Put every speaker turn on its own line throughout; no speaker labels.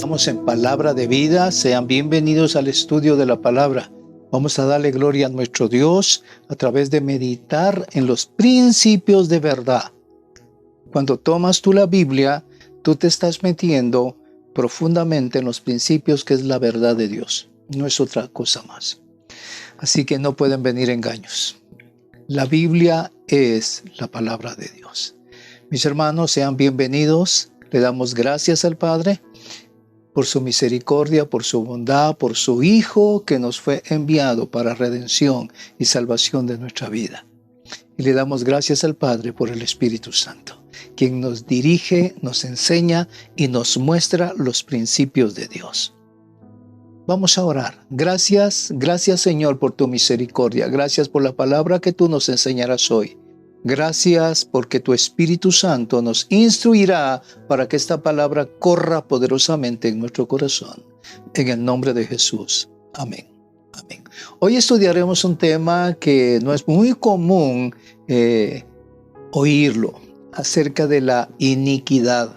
Estamos en Palabra de Vida. Sean bienvenidos al estudio de la Palabra. Vamos a darle gloria a nuestro Dios a través de meditar en los principios de verdad. Cuando tomas tú la Biblia, tú te estás metiendo profundamente en los principios que es la verdad de Dios. No es otra cosa más. Así que no pueden venir engaños. La Biblia es la palabra de Dios. Mis hermanos, sean bienvenidos. Le damos gracias al Padre por su misericordia, por su bondad, por su Hijo que nos fue enviado para redención y salvación de nuestra vida. Y le damos gracias al Padre por el Espíritu Santo, quien nos dirige, nos enseña y nos muestra los principios de Dios. Vamos a orar. Gracias Señor por tu misericordia. Gracias por la palabra que tú nos enseñarás hoy. Gracias porque tu Espíritu Santo nos instruirá para que esta palabra corra poderosamente en nuestro corazón. En el nombre de Jesús. Amén. Amén. Hoy estudiaremos un tema que no es muy común oírlo, acerca de la iniquidad.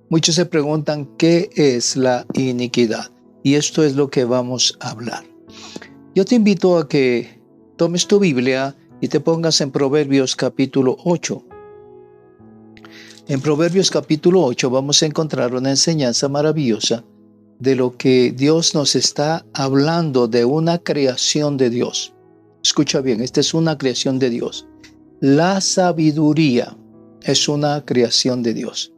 Muchos se preguntan qué es la iniquidad, y esto es lo que vamos a hablar. Yo te invito a que tomes tu Biblia y te pongas en Proverbios capítulo 8. En Proverbios capítulo 8 vamos a encontrar una enseñanza maravillosa de lo que Dios nos está hablando de una creación de Dios. Escucha bien, esta es una creación de Dios. La sabiduría es una creación de Dios.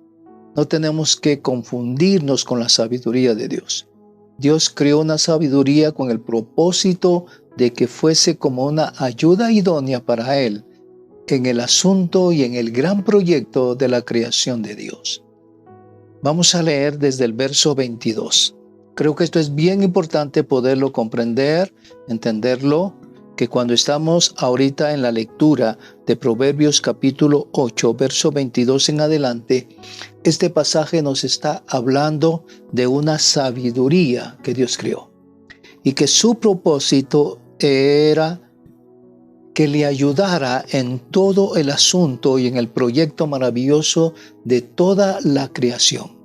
No tenemos que confundirnos con la sabiduría de Dios. Dios creó una sabiduría con el propósito de que fuese como una ayuda idónea para Él en el asunto y en el gran proyecto de la creación de Dios. Vamos a leer desde el verso 22. Creo que esto es bien importante poderlo comprender, entenderlo, que cuando estamos ahorita en la lectura de Proverbios capítulo 8, verso 22 en adelante, este pasaje nos está hablando de una sabiduría que Dios creó y que su propósito era que le ayudara en todo el asunto y en el proyecto maravilloso de toda la creación.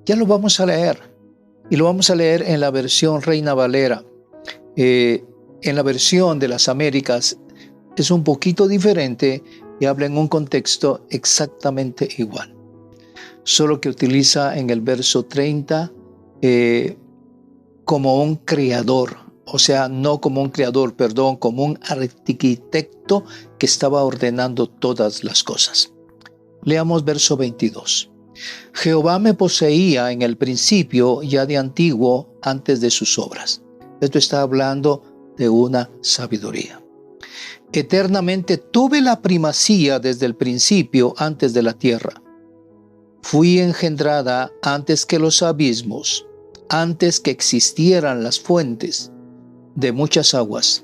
Ya lo vamos a leer, y lo vamos a leer en la versión Reina Valera. En la versión de las Américas es un poquito diferente y habla en un contexto exactamente igual. Solo que utiliza en el verso 30 como un creador. O sea, no como un creador, perdón, como un arquitecto que estaba ordenando todas las cosas. Leamos verso 22. Jehová me poseía en el principio, ya de antiguo, antes de sus obras. Esto está hablando de una sabiduría. Eternamente tuve la primacía desde el principio, antes de la tierra. Fui engendrada antes que los abismos, antes que existieran las fuentes de muchas aguas,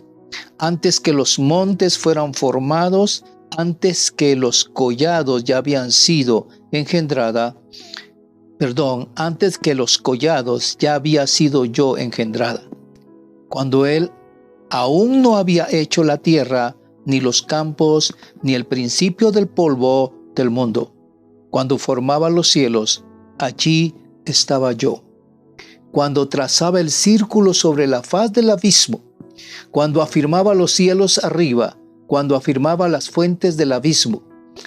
antes que los montes fueran formados, antes que los collados ya habían sido engendrada, antes que los collados ya había sido yo engendrada. Cuando Él aún no había hecho la tierra, ni los campos, ni el principio del polvo del mundo. Cuando formaba los cielos, allí estaba yo. Cuando trazaba el círculo sobre la faz del abismo, cuando afirmaba los cielos arriba, cuando afirmaba las fuentes del abismo,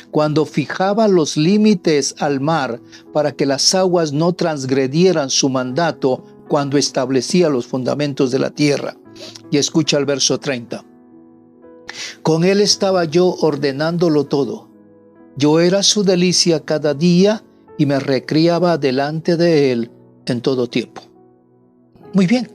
cuando fijaba los límites al mar para que las aguas no transgredieran su mandato, cuando establecía los fundamentos de la tierra. Y escucha el verso 30. Con Él estaba yo ordenándolo todo. Yo era su delicia cada día y me recreaba delante de Él en todo tiempo. Muy bien,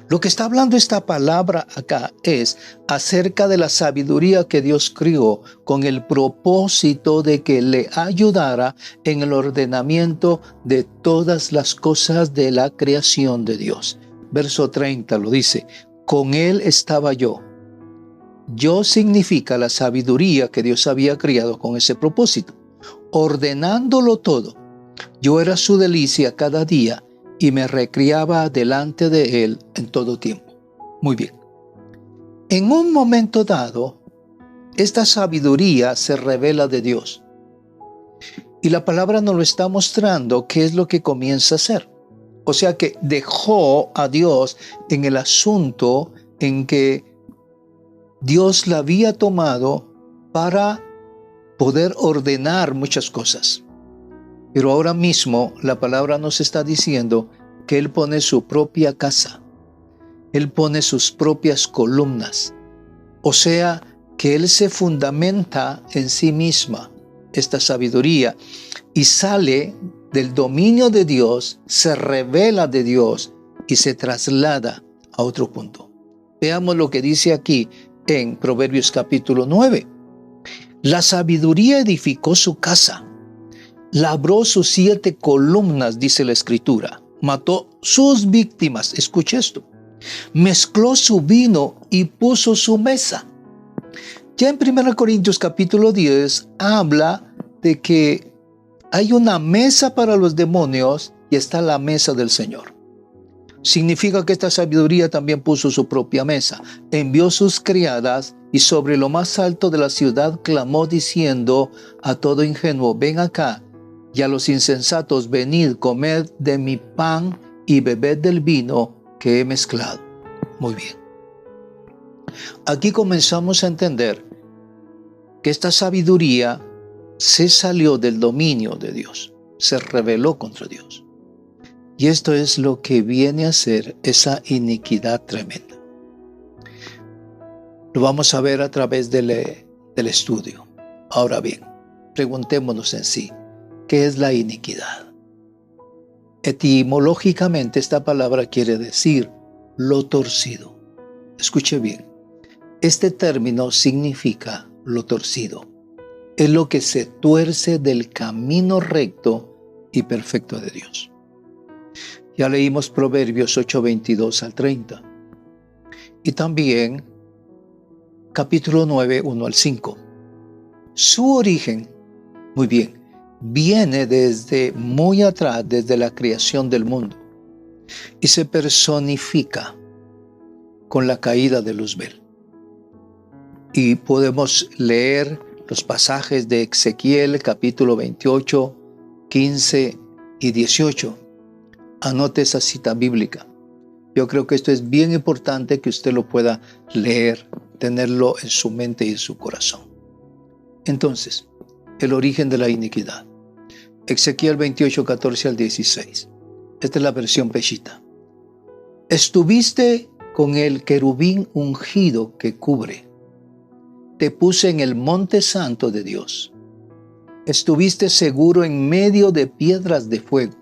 lo que está hablando esta palabra acá es acerca de la sabiduría que Dios creó con el propósito de que le ayudara en el ordenamiento de todas las cosas de la creación de Dios. Verso 30 lo dice, con Él estaba yo. Yo significa la sabiduría que Dios había creado con ese propósito, ordenándolo todo. Yo era su delicia cada día y me recreaba delante de Él en todo tiempo. Muy bien. En un momento dado, esta sabiduría se revela de Dios. Y la palabra nos lo está mostrando qué es lo que comienza a hacer. O sea que dejó a Dios en el asunto en que Dios la había tomado para poder ordenar muchas cosas. Pero ahora mismo la palabra nos está diciendo que Él pone su propia casa. Él pone sus propias columnas. O sea, que Él se fundamenta en sí misma, esta sabiduría, y sale del dominio de Dios, se revela de Dios y se traslada a otro punto. Veamos lo que dice aquí en Proverbios capítulo 9. La sabiduría edificó su casa, labró sus 7 columnas, dice la Escritura, mató sus víctimas, escucha esto, mezcló su vino y puso su mesa. Ya en 1 Corintios capítulo 10 habla de que hay una mesa para los demonios y está la mesa del Señor. Significa que esta sabiduría también puso su propia mesa. Envió sus criadas y sobre lo más alto de la ciudad clamó diciendo a todo ingenuo, ven acá, y a los insensatos, venid, comed de mi pan y bebed del vino que he mezclado. Muy bien. Aquí comenzamos a entender que esta sabiduría se salió del dominio de Dios, se rebeló contra Dios. Y esto es lo que viene a ser esa iniquidad tremenda. Lo vamos a ver a través del estudio. Ahora bien, preguntémonos en sí, ¿qué es la iniquidad? Etimológicamente esta palabra quiere decir lo torcido. Escuche bien, este término significa lo torcido. Es lo que se tuerce del camino recto y perfecto de Dios. Ya leímos Proverbios 8:22 al 30. Y también capítulo 9, 1 al 5. Su origen, muy bien, viene desde muy atrás, desde la creación del mundo. Y se personifica con la caída de Luzbel. Y podemos leer los pasajes de Ezequiel capítulo 28, 15 y 18. Anote esa cita bíblica. Yo creo que esto es bien importante que usted lo pueda leer, tenerlo en su mente y en su corazón. Entonces, el origen de la iniquidad. Ezequiel 28, 14 al 16. Esta es la versión Peshita. Estuviste con el querubín ungido que cubre. Te puse en el monte santo de Dios. Estuviste seguro en medio de piedras de fuego.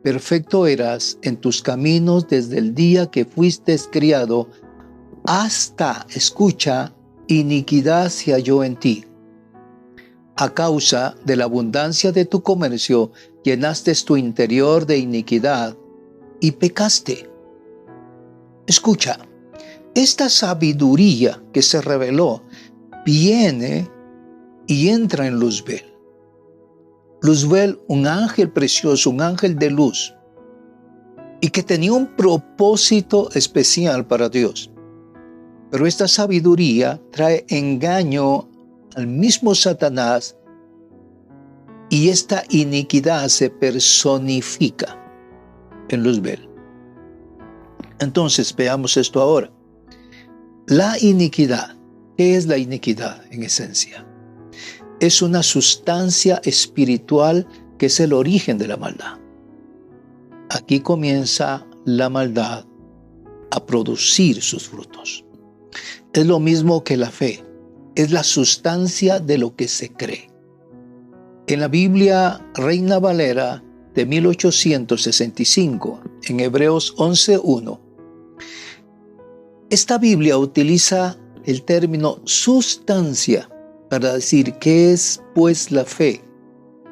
Perfecto eras en tus caminos desde el día que fuiste criado hasta, escucha, iniquidad se halló en ti. A causa de la abundancia de tu comercio, llenaste tu interior de iniquidad y pecaste. Escucha, esta sabiduría que se reveló viene y entra en Luzbel. Luzbel, un ángel precioso, un ángel de luz, y que tenía un propósito especial para Dios. Pero esta sabiduría trae engaño al mismo Satanás y esta iniquidad se personifica en Luzbel. Entonces veamos esto ahora. La iniquidad, ¿qué es la iniquidad en esencia? Es una sustancia espiritual que es el origen de la maldad. Aquí comienza la maldad a producir sus frutos. Es lo mismo que la fe, es la sustancia de lo que se cree. En la Biblia Reina Valera de 1865, en Hebreos 11:1, esta Biblia utiliza el término sustancia para decir qué es pues la fe,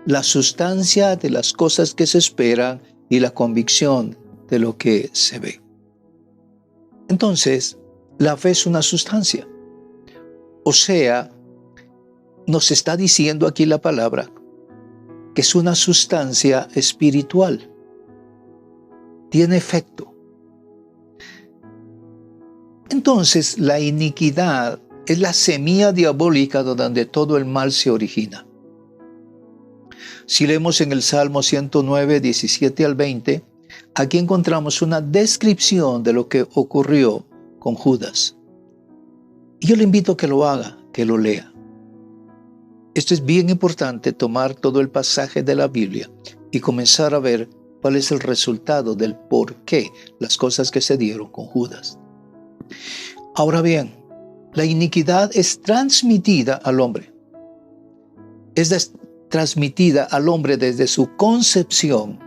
la sustancia de las cosas que se esperan y la convicción de lo que se ve. Entonces, la fe es una sustancia. O sea, nos está diciendo aquí la palabra que es una sustancia espiritual. Tiene efecto. Entonces, la iniquidad es la semilla diabólica donde todo el mal se origina. Si leemos en el Salmo 109, 17 al 20, aquí encontramos una descripción de lo que ocurrió con Judas. Y yo le invito a que lo haga, que lo lea. Esto es bien importante, tomar todo el pasaje de la Biblia y comenzar a ver cuál es el resultado del por qué las cosas que se dieron con Judas. Ahora bien, la iniquidad es transmitida al hombre. Es transmitida al hombre desde su concepción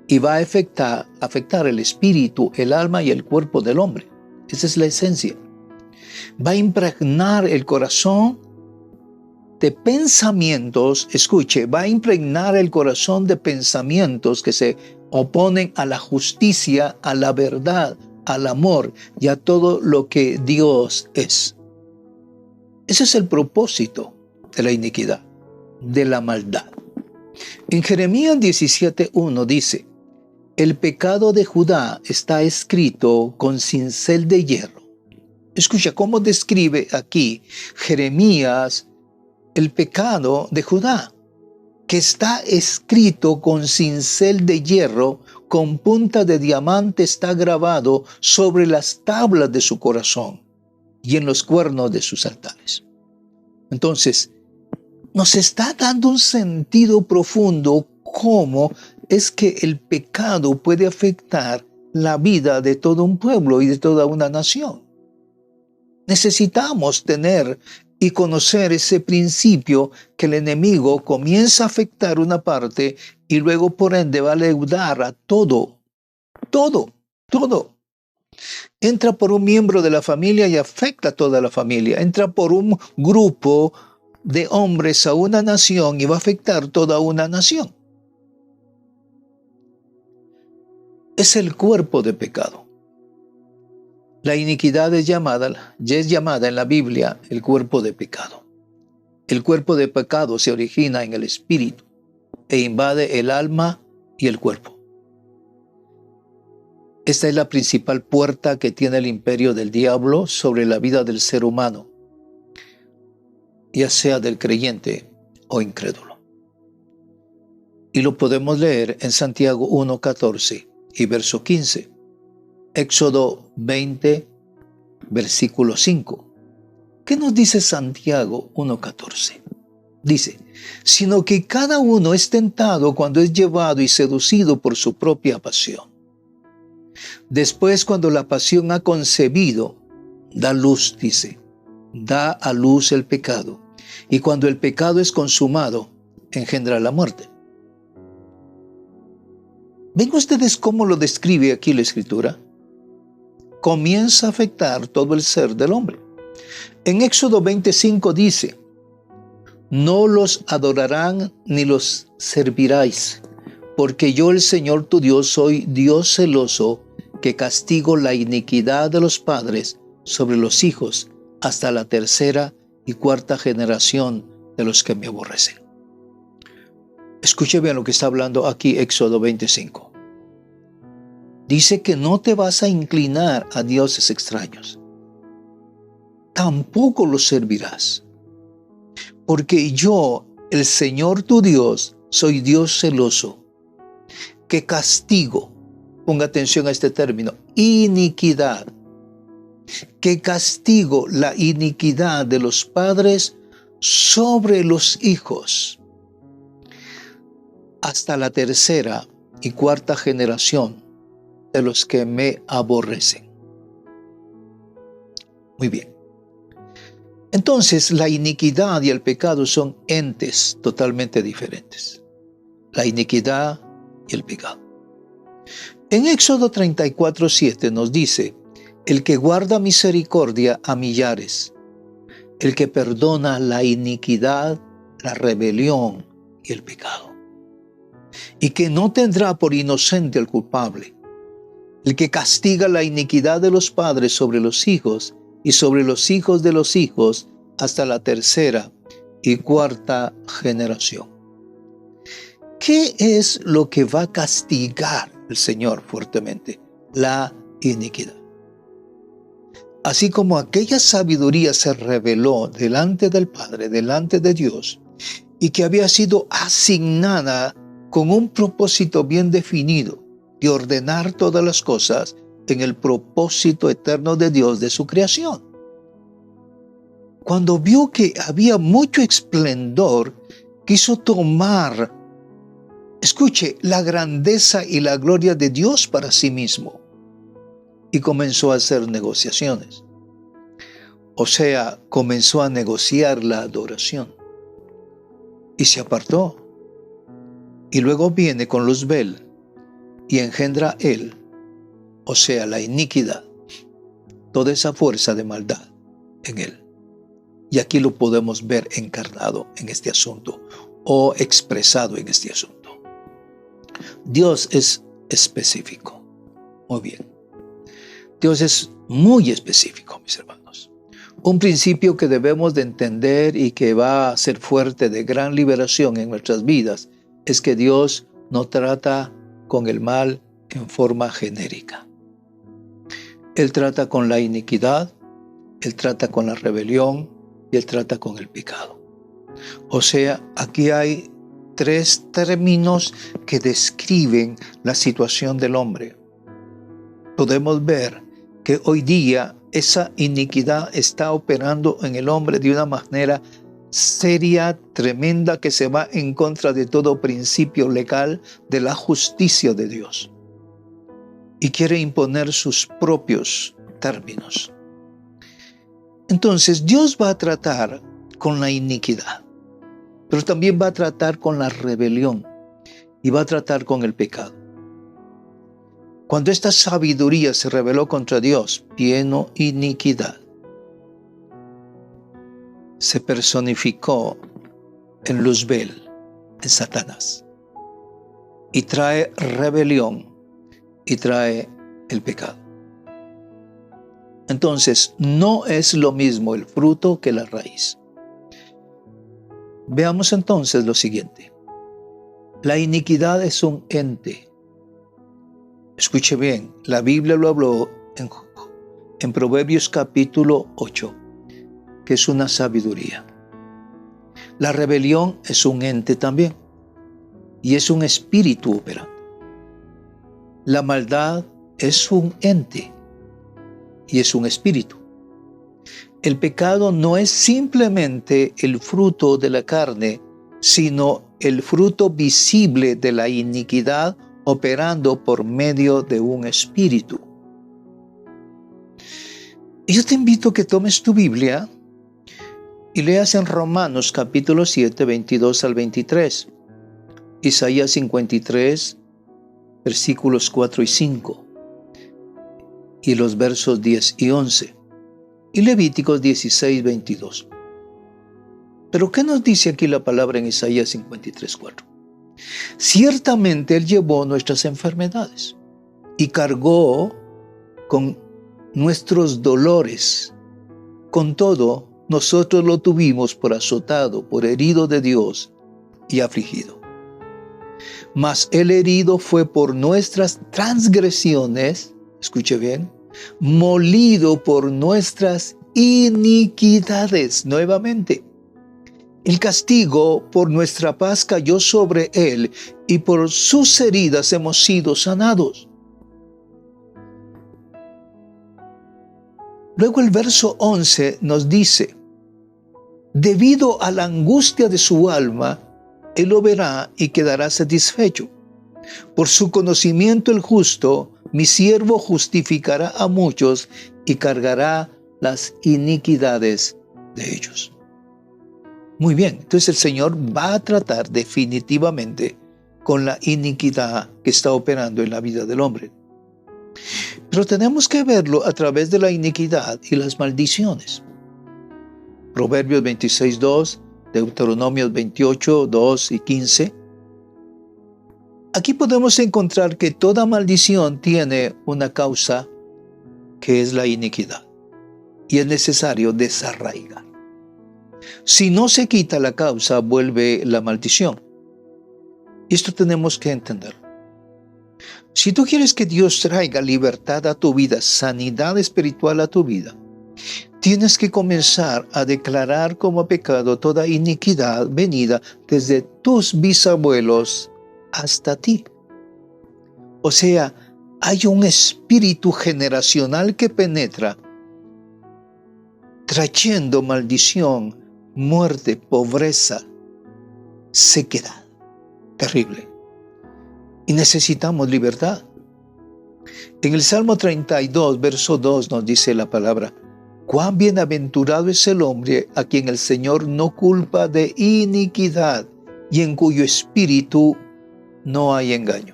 y va a afectar el espíritu, el alma y el cuerpo del hombre. Esa es la esencia. Va a impregnar el corazón de pensamientos, escuche, va a impregnar el corazón de pensamientos que se oponen a la justicia, a la verdad, al amor y a todo lo que Dios es. Ese es el propósito de la iniquidad, de la maldad. En Jeremías 17:1 dice: el pecado de Judá está escrito con cincel de hierro. Escucha cómo describe aquí Jeremías el pecado de Judá, que está escrito con cincel de hierro, con punta de diamante está grabado sobre las tablas de su corazón y en los cuernos de sus altares. Entonces, nos está dando un sentido profundo cómo es que el pecado puede afectar la vida de todo un pueblo y de toda una nación. Necesitamos tener y conocer ese principio que el enemigo comienza a afectar una parte y luego por ende va a leudar a todo. Entra por un miembro de la familia y afecta a toda la familia. Entra por un grupo de hombres a una nación y va a afectar toda una nación. Es el cuerpo de pecado. La iniquidad es llamada en la Biblia el cuerpo de pecado. El cuerpo de pecado se origina en el espíritu e invade el alma y el cuerpo. Esta es la principal puerta que tiene el imperio del diablo sobre la vida del ser humano, ya sea del creyente o incrédulo. Y lo podemos leer en Santiago 1:14 y verso 15. Éxodo 20, versículo 5. ¿Qué nos dice Santiago 1:14? Dice: sino que cada uno es tentado cuando es llevado y seducido por su propia pasión. Después, cuando la pasión ha concebido, da luz, dice, da a luz el pecado. Y cuando el pecado es consumado, engendra la muerte. ¿Ven ustedes cómo lo describe aquí la Escritura? Comienza a afectar todo el ser del hombre. En Éxodo 25 dice: no los adorarán ni los serviráis, porque yo el Señor tu Dios soy Dios celoso, que castigo la iniquidad de los padres sobre los hijos hasta la tercera y cuarta generación de los que me aborrecen. Escuche bien lo que está hablando aquí Éxodo 25. Dice que no te vas a inclinar a dioses extraños. Tampoco los servirás. Porque yo, el Señor tu Dios, soy Dios celoso, que castigo, ponga atención a este término, iniquidad, que castigo la iniquidad de los padres sobre los hijos, hasta la tercera y cuarta generación de los que me aborrecen. Muy bien. Entonces, la iniquidad y el pecado son entes totalmente diferentes. La iniquidad y el pecado. En Éxodo 34:7 nos dice: el que guarda misericordia a millares, el que perdona la iniquidad, la rebelión y el pecado, y que no tendrá por inocente al culpable, el que castiga la iniquidad de los padres sobre los hijos y sobre los hijos de los hijos hasta la tercera y cuarta generación. ¿Qué es lo que va a castigar el Señor fuertemente? La iniquidad. Así como aquella sabiduría se reveló delante del Padre, delante de Dios, y que había sido asignada con un propósito bien definido de ordenar todas las cosas en el propósito eterno de Dios de su creación. Cuando vio que había mucho esplendor, quiso tomar, escuche, la grandeza y la gloria de Dios para sí mismo y comenzó a hacer negociaciones. O sea, comenzó a negociar la adoración y se apartó. Y luego viene con Luzbel y engendra él, o sea, la iniquidad, toda esa fuerza de maldad en él. Y aquí lo podemos ver encarnado en este asunto o expresado en este asunto. Dios es específico. Muy bien. Dios es muy específico, mis hermanos. Un principio que debemos de entender y que va a ser fuerte de gran liberación en nuestras vidas es que Dios no trata con el mal en forma genérica. Él trata con la iniquidad, Él trata con la rebelión y Él trata con el pecado. O sea, aquí hay 3 términos que describen la situación del hombre. Podemos ver que hoy día esa iniquidad está operando en el hombre de una manera seria, tremenda, que se va en contra de todo principio legal de la justicia de Dios. Y quiere imponer sus propios términos. Entonces, Dios va a tratar con la iniquidad, pero también va a tratar con la rebelión y va a tratar con el pecado. Cuando esta sabiduría se rebeló contra Dios, vino iniquidad. Se personificó en Luzbel, en Satanás, y trae rebelión y trae el pecado. Entonces, no es lo mismo el fruto que la raíz. Veamos entonces lo siguiente. La iniquidad es un ente. Escuche bien, la Biblia lo habló en Proverbios capítulo 8, que es una sabiduría. La rebelión es un ente también, y es un espíritu operante. La maldad es un ente, y es un espíritu. El pecado no es simplemente el fruto de la carne, sino el fruto visible de la iniquidad operando por medio de un espíritu. Y yo te invito a que tomes tu Biblia y leas en Romanos capítulo 7, 22 al 23, Isaías 53, versículos 4 y 5, y los versos 10 y 11, y Levíticos 16, 22. Pero ¿qué nos dice aquí la palabra en Isaías 53, 4? Ciertamente Él llevó nuestras enfermedades y cargó con nuestros dolores. Con todo, nosotros lo tuvimos por azotado, por herido de Dios y afligido. Mas el herido fue por nuestras transgresiones, escuche bien, molido por nuestras iniquidades. Nuevamente, el castigo por nuestra paz cayó sobre él, y por sus heridas hemos sido sanados. Luego el verso 11 nos dice: debido a la angustia de su alma, él lo verá y quedará satisfecho. Por su conocimiento el justo, mi siervo justificará a muchos y cargará las iniquidades de ellos. Muy bien, entonces el Señor va a tratar definitivamente con la iniquidad que está operando en la vida del hombre. Pero tenemos que verlo a través de la iniquidad y las maldiciones. Proverbios 26, 2, Deuteronomios 28, 2 y 15. Aquí podemos encontrar que toda maldición tiene una causa, que es la iniquidad, y es necesario desarraigar. Si no se quita la causa, vuelve la maldición. Esto tenemos que entenderlo. Si tú quieres que Dios traiga libertad a tu vida, sanidad espiritual a tu vida, Tienes que comenzar a declarar como pecado toda iniquidad venida desde tus bisabuelos hasta ti. O sea, hay un espíritu generacional que penetra, trayendo maldición, muerte, pobreza, sequedad. Terrible. Y necesitamos libertad. En el Salmo 32, verso 2 nos dice la palabra: cuán bienaventurado es el hombre a quien el Señor no culpa de iniquidad y en cuyo espíritu no hay engaño.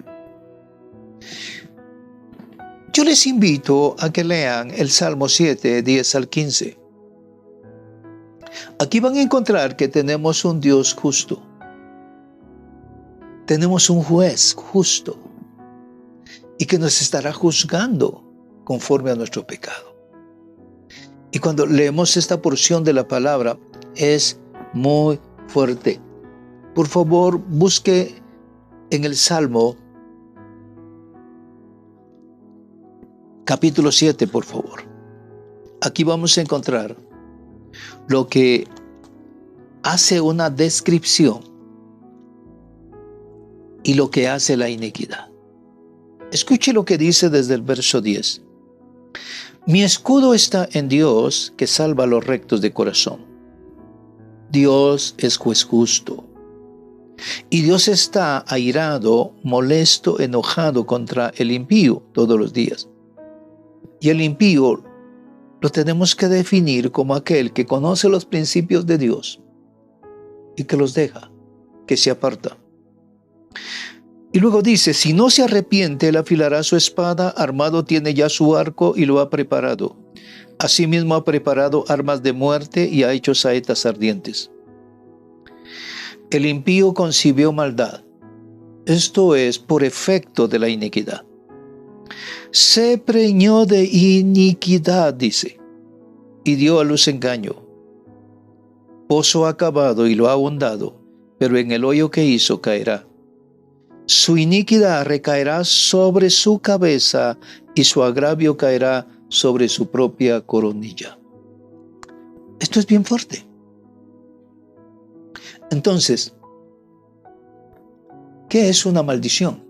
Yo les invito a que lean el Salmo 7, 10 al 15. Aquí van a encontrar que tenemos un Dios justo. Tenemos un juez justo y que nos estará juzgando conforme a nuestro pecado. Y cuando leemos esta porción de la palabra es muy fuerte. Por favor, busque en el Salmo capítulo 7, por favor. Aquí vamos a encontrar lo que hace una descripción y lo que hace la iniquidad. Escuche lo que dice desde el verso 10. Mi escudo está en Dios, que salva a los rectos de corazón. Dios es juez justo. Y Dios está airado, molesto, enojado contra el impío todos los días. Y el impío lo tenemos que definir como aquel que conoce los principios de Dios y que los deja, que se aparta. Y luego dice, si no se arrepiente, él afilará su espada, armado tiene ya su arco y lo ha preparado. Asimismo ha preparado armas de muerte y ha hecho saetas ardientes. El impío concibió maldad. Esto es por efecto de la iniquidad. Se preñó de iniquidad, dice, y dio a luz engaño. Pozo ha cavado y lo ha ahondado, pero en el hoyo que hizo caerá. Su iniquidad recaerá sobre su cabeza y su agravio caerá sobre su propia coronilla. Esto es bien fuerte. Entonces, ¿qué es una maldición?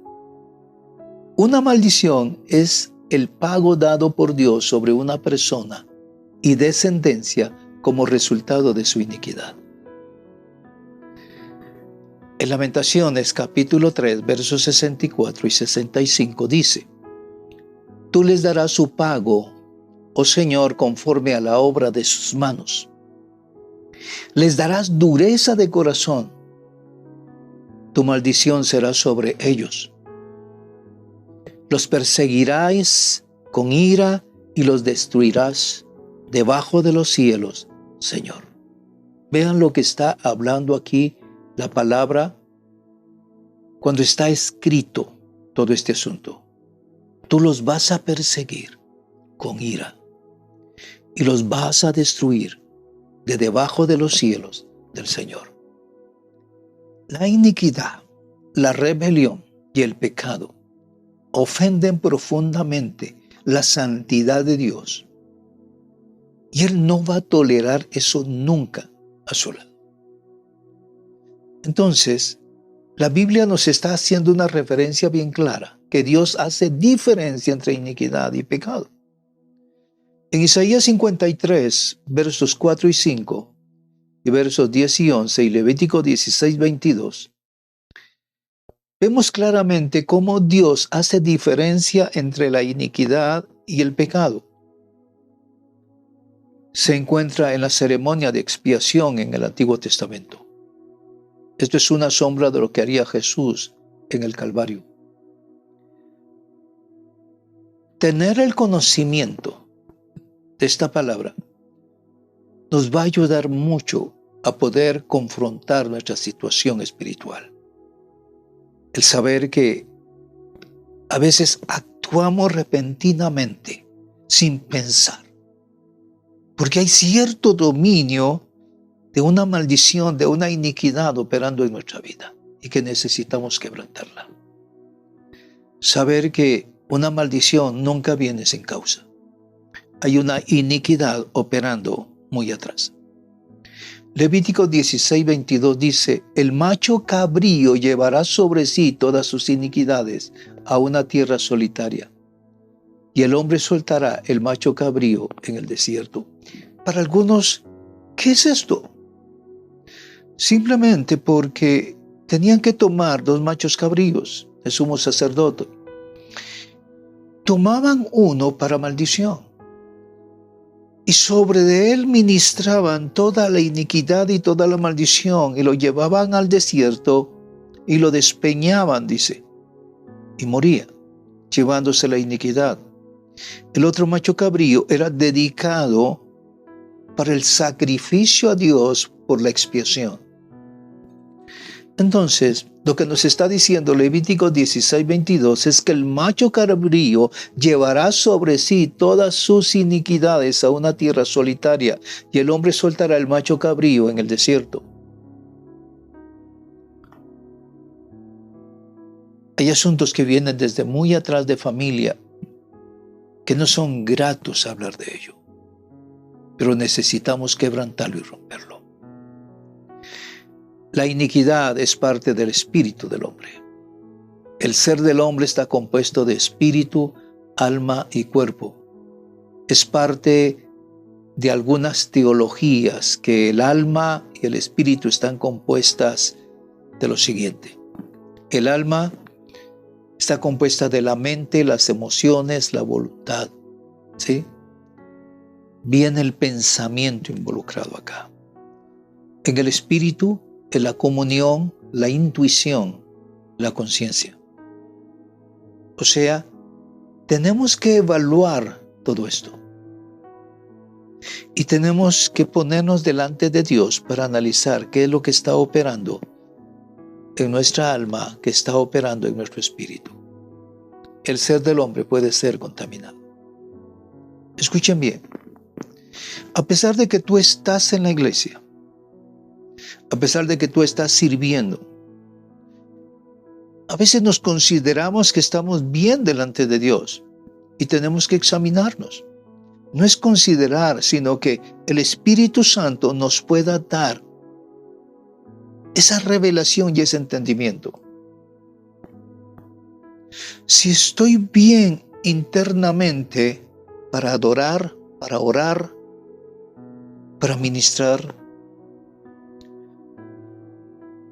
Una maldición es el pago dado por Dios sobre una persona y descendencia como resultado de su iniquidad. En Lamentaciones capítulo 3, versos 64 y 65 dice: Tú les darás su pago, oh Señor, conforme a la obra de sus manos. Les darás dureza de corazón. Tu maldición será sobre ellos. Los perseguirás con ira y los destruirás debajo de los cielos, Señor. Vean lo que está hablando aquí la palabra cuando está escrito todo este asunto. Tú los vas a perseguir con ira y los vas a destruir de debajo de los cielos del Señor. La iniquidad, la rebelión y el pecado ofenden profundamente la santidad de Dios. Y Él no va a tolerar eso nunca a su lado. Entonces, la Biblia nos está haciendo una referencia bien clara, que Dios hace diferencia entre iniquidad y pecado. En Isaías 53, versos 4 y 5, y versos 10 y 11, y Levítico 16, 22, vemos claramente cómo Dios hace diferencia entre la iniquidad y el pecado. Se encuentra en la ceremonia de expiación en el Antiguo Testamento. Esto es una sombra de lo que haría Jesús en el Calvario. Tener el conocimiento de esta palabra nos va a ayudar mucho a poder confrontar nuestra situación espiritual. El saber que a veces actuamos repentinamente, sin pensar, porque hay cierto dominio de una maldición, de una iniquidad operando en nuestra vida y que necesitamos quebrantarla. Saber que una maldición nunca viene sin causa. hay una iniquidad operando muy atrás. Levítico 16:22 dice, el macho cabrío llevará sobre sí todas sus iniquidades a una tierra solitaria, y el hombre soltará el macho cabrío en el desierto. Para algunos, ¿qué es esto? Simplemente porque tenían que tomar 2 machos cabríos, el sumo sacerdote. Tomaban uno para maldición, y sobre de él ministraban toda la iniquidad y toda la maldición, y lo llevaban al desierto y lo despeñaban, dice, y moría, llevándose la iniquidad. El otro macho cabrío era dedicado para el sacrificio a Dios por la expiación. Entonces, lo que nos está diciendo Levítico 16:22 es que el macho cabrío llevará sobre sí todas sus iniquidades a una tierra solitaria, y el hombre soltará el macho cabrío en el desierto. Hay asuntos que vienen desde muy atrás de familia que no son gratos hablar de ello, pero necesitamos quebrantarlo y romperlo. La iniquidad es parte del espíritu del hombre. El ser del hombre está compuesto de espíritu, alma y cuerpo. Es parte de algunas teologías que el alma y el espíritu están compuestas de lo siguiente. El alma está compuesta de la mente, las emociones, la voluntad, ¿sí? Viene el pensamiento involucrado acá. En el espíritu, en la comunión, la intuición, la conciencia. O sea, tenemos que evaluar todo esto. Y tenemos que ponernos delante de Dios para analizar qué es lo que está operando en nuestra alma, que está operando en nuestro espíritu. El ser del hombre puede ser contaminado. Escuchen bien. A pesar de que tú estás en la iglesia, a pesar de que tú estás sirviendo, a veces nos consideramos que estamos bien delante de Dios y tenemos que examinarnos. No es considerar, sino que el Espíritu Santo nos pueda dar esa revelación y ese entendimiento. Si estoy bien internamente para adorar, para orar, para ministrar,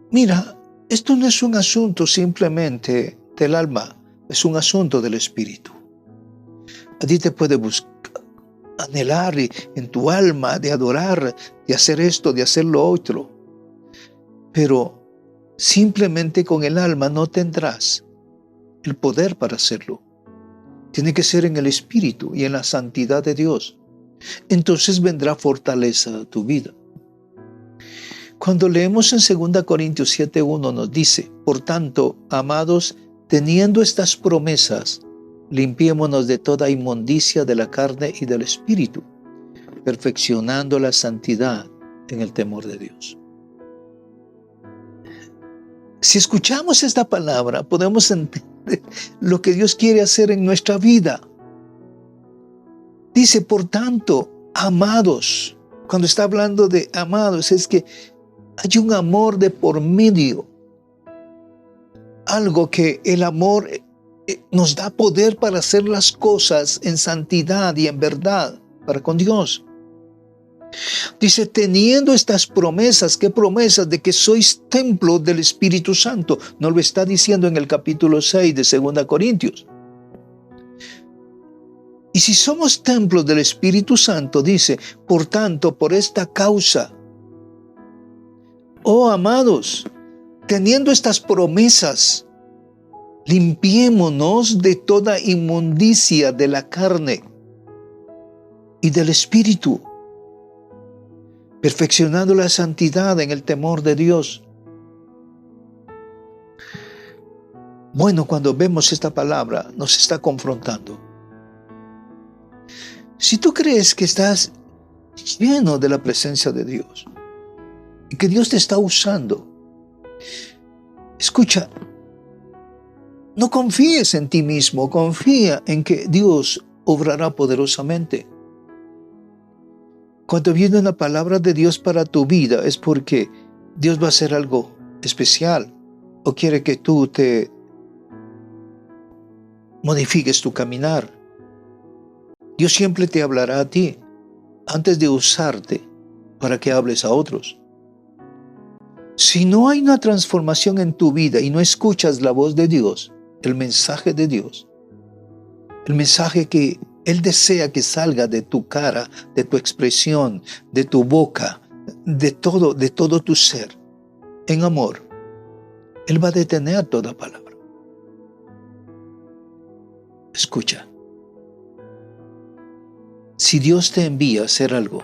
mira, esto no es un asunto simplemente del alma, es un asunto del espíritu. A ti te puede anhelar en tu alma de adorar, de hacer esto, de hacer lo otro. Pero simplemente con el alma no tendrás el poder para hacerlo. Tiene que ser en el espíritu y en la santidad de Dios. Entonces vendrá fortaleza a tu vida. Cuando leemos en 2 Corintios 7:1 nos dice, por tanto, amados, teniendo estas promesas, limpiémonos de toda inmundicia de la carne y del espíritu, perfeccionando la santidad en el temor de Dios. Si escuchamos esta palabra, podemos entender lo que Dios quiere hacer en nuestra vida. Dice, por tanto, amados. Cuando está hablando de amados, es que hay un amor de por medio. Algo que el amor nos da poder para hacer las cosas en santidad y en verdad para con Dios. Dice, teniendo estas promesas, ¿qué promesas? De que sois templo del Espíritu Santo. No lo está diciendo en el capítulo 6 de 2 Corintios. Y si somos templos del Espíritu Santo, dice, por tanto, por esta causa, oh amados, teniendo estas promesas, limpiémonos de toda inmundicia de la carne y del espíritu, perfeccionando la santidad en el temor de Dios. Bueno, cuando vemos esta palabra, nos está confrontando. Si tú crees que estás lleno de la presencia de Dios y que Dios te está usando, escucha, no confíes en ti mismo, confía en que Dios obrará poderosamente. Cuando viene una palabra de Dios para tu vida es porque Dios va a hacer algo especial o quiere que tú te modifiques tu caminar. Dios siempre te hablará a ti antes de usarte para que hables a otros. Si no hay una transformación en tu vida y no escuchas la voz de Dios, el mensaje de Dios, el mensaje que Él desea que salga de tu cara, de tu expresión, de tu boca, de todo tu ser, en amor, Él va a detener toda palabra. Escucha. Si Dios te envía a hacer algo,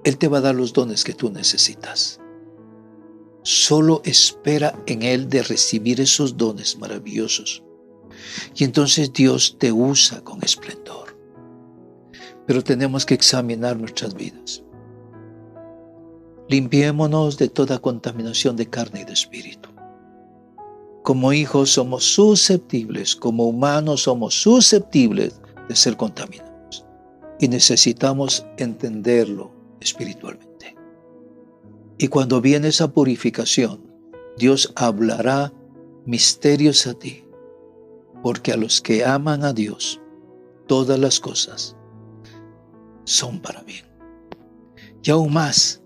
Él te va a dar los dones que tú necesitas. Solo espera en Él de recibir esos dones maravillosos. Y entonces Dios te usa con esplendor. Pero tenemos que examinar nuestras vidas. Limpiémonos de toda contaminación de carne y de espíritu. Como hijos somos susceptibles, como humanos somos susceptibles de ser contaminados. Y necesitamos entenderlo espiritualmente. Y cuando viene esa purificación, Dios hablará misterios a ti. Porque a los que aman a Dios, todas las cosas son para bien. Y aún más,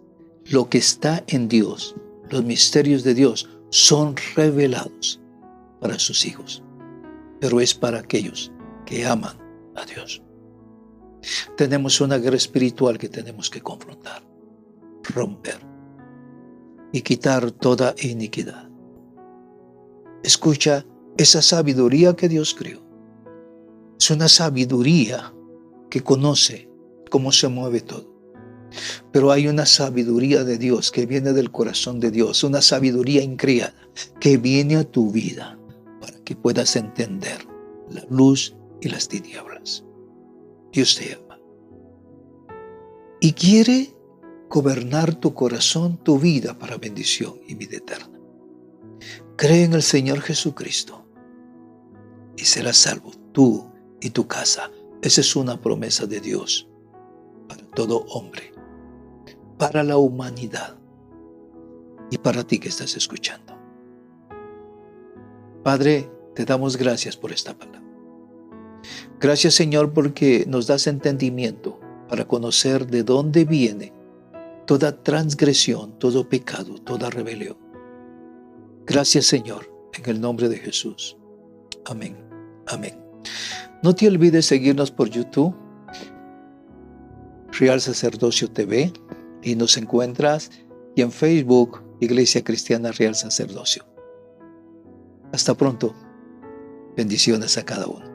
lo que está en Dios, los misterios de Dios, son revelados para sus hijos. Pero es para aquellos que aman a Dios. Tenemos una guerra espiritual que tenemos que confrontar, romper y quitar toda iniquidad. Escucha esa sabiduría que Dios creó. Es una sabiduría que conoce cómo se mueve todo. Pero hay una sabiduría de Dios que viene del corazón de Dios, una sabiduría increíble que viene a tu vida para que puedas entender la luz y las tinieblas. Dios te ama y quiere gobernar tu corazón, tu vida para bendición y vida eterna. Cree en el Señor Jesucristo y serás salvo tú y tu casa. Esa es una promesa de Dios para todo hombre, para la humanidad y para ti que estás escuchando. Padre, te damos gracias por esta palabra. Gracias, Señor, porque nos das entendimiento para conocer de dónde viene toda transgresión, todo pecado, toda rebelión. Gracias, Señor, en el nombre de Jesús. Amén. Amén. No te olvides seguirnos por YouTube, Real Sacerdocio TV, y nos encuentras y en Facebook, Iglesia Cristiana Real Sacerdocio. Hasta pronto. Bendiciones a cada uno.